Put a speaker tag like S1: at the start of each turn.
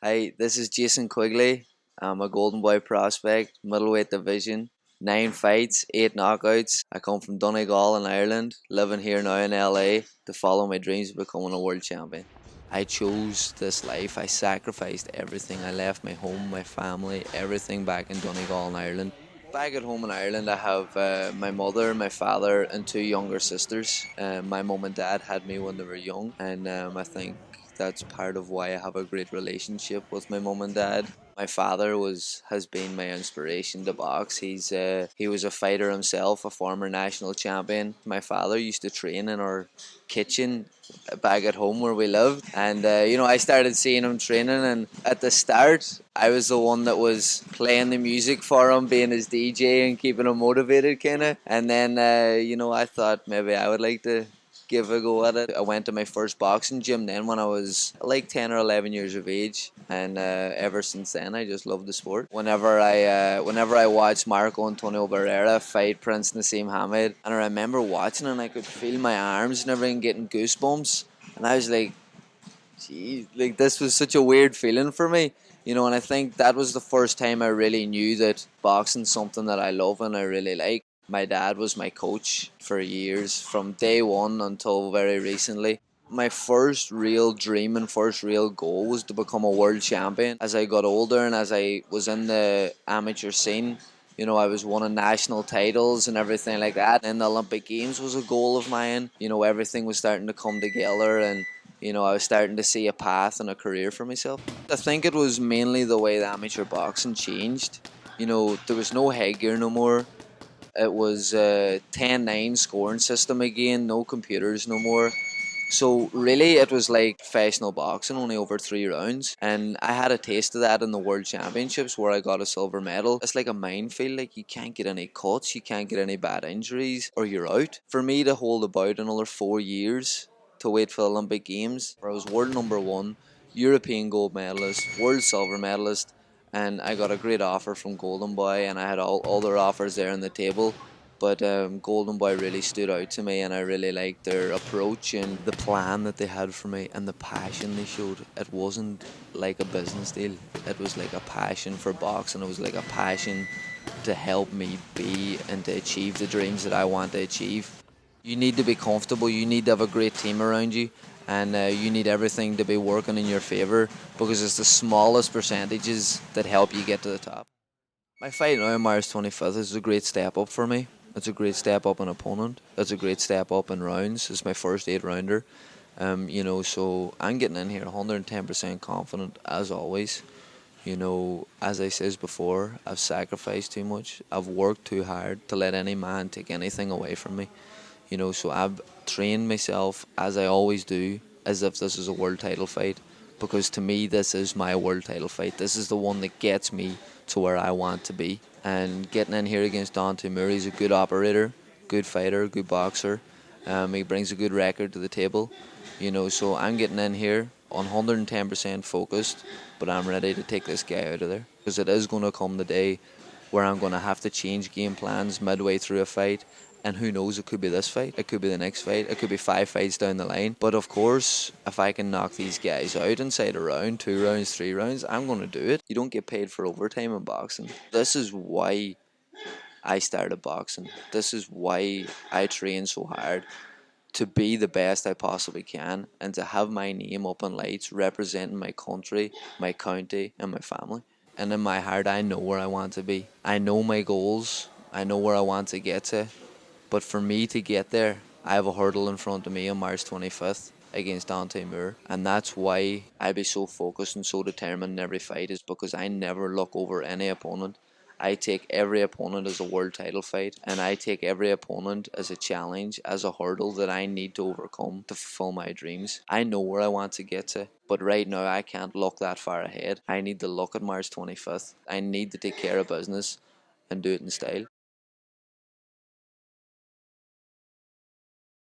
S1: Hi, this is Jason Quigley. I'm a Golden Boy prospect, middleweight division, 9 fights, 8 knockouts. I come from Donegal in Ireland, living here now in LA to follow my dreams of becoming a world champion. I chose this life. I sacrificed everything. I left my home, my family, everything back in Donegal in Ireland. Back at home in Ireland, I have my mother, my father, and 2 younger sisters. My mum and dad had me when they were young, and I think that's part of why I have a great relationship with my mum and dad. My father has been my inspiration to box. He was a fighter himself, a former national champion. My father used to train in our kitchen back at home where we lived, and I started seeing him training, and at the start I was the one that was playing the music for him, being his DJ and keeping him motivated, kind of. And then I thought maybe I would like to give a go at it. I went to my first boxing gym then when I was like 10 or 11 years of age, and ever since then I just love the sport. Whenever I watched Marco Antonio Barrera fight Prince Nassim Hamed, and I remember watching and I could feel my arms and everything getting goosebumps, and I was like, geez, like this was such a weird feeling for me. And I think that was the first time I really knew that boxing's something that I love and I really like. My dad was my coach for years, from day one until very recently. My first real dream and first real goal was to become a world champion. As I got older and as I was in the amateur scene, I was winning national titles and everything like that. And the Olympic Games was a goal of mine. Everything was starting to come together, and I was starting to see a path and a career for myself. I think it was mainly the way the amateur boxing changed. There was no headgear no more. It was a 10-9 scoring system again, no computers no more. So really it was like professional boxing, only over 3 rounds. And I had a taste of that in the World Championships where I got a silver medal. It's like a minefield, like you can't get any cuts, you can't get any bad injuries, or you're out. For me to hold about another 4 years to wait for the Olympic Games, where I was world number one, European gold medalist, world silver medalist, and I got a great offer from Golden Boy, and I had all their offers there on the table. But Golden Boy really stood out to me, and I really liked their approach and the plan that they had for me and the passion they showed. It wasn't like a business deal, it was like a passion for boxing. It was like a passion to help me be and to achieve the dreams that I want to achieve. You need to be comfortable, you need to have a great team around you, and you need everything to be working in your favour, because it's the smallest percentages that help you get to the top. My fight now on March 25th is a great step up for me. It's a great step up in opponent. It's a great step up in rounds. It's my first 8 rounder. So I'm getting in here 110% confident as always. As I says before, I've sacrificed too much. I've worked too hard to let any man take anything away from me. So I've trained myself, as I always do, as if this is a world title fight, because to me this is my world title fight. This is the one that gets me to where I want to be. And getting in here against Dante Murray, he's a good operator, good fighter, good boxer. He brings a good record to the table. So I'm getting in here 110% focused, but I'm ready to take this guy out of there, because it is going to come the day where I'm going to have to change game plans midway through a fight. And who knows, it could be this fight, it could be the next fight, it could be 5 fights down the line. But of course, if I can knock these guys out inside a round, 2 rounds, 3 rounds, I'm going to do it. You don't get paid for overtime in boxing. This is why I started boxing. This is why I train so hard, to be the best I possibly can, and to have my name up in lights representing my country, my county, and my family. And in my heart, I know where I want to be. I know my goals. I know where I want to get to. But for me to get there, I have a hurdle in front of me on March 25th against Dante Moore. And that's why I be so focused and so determined in every fight, is because I never look over any opponent. I take every opponent as a world title fight, and I take every opponent as a challenge, as a hurdle that I need to overcome to fulfill my dreams. I know where I want to get to, but right now I can't look that far ahead. I need to look at March 25th. I need to take care of business and do it in style.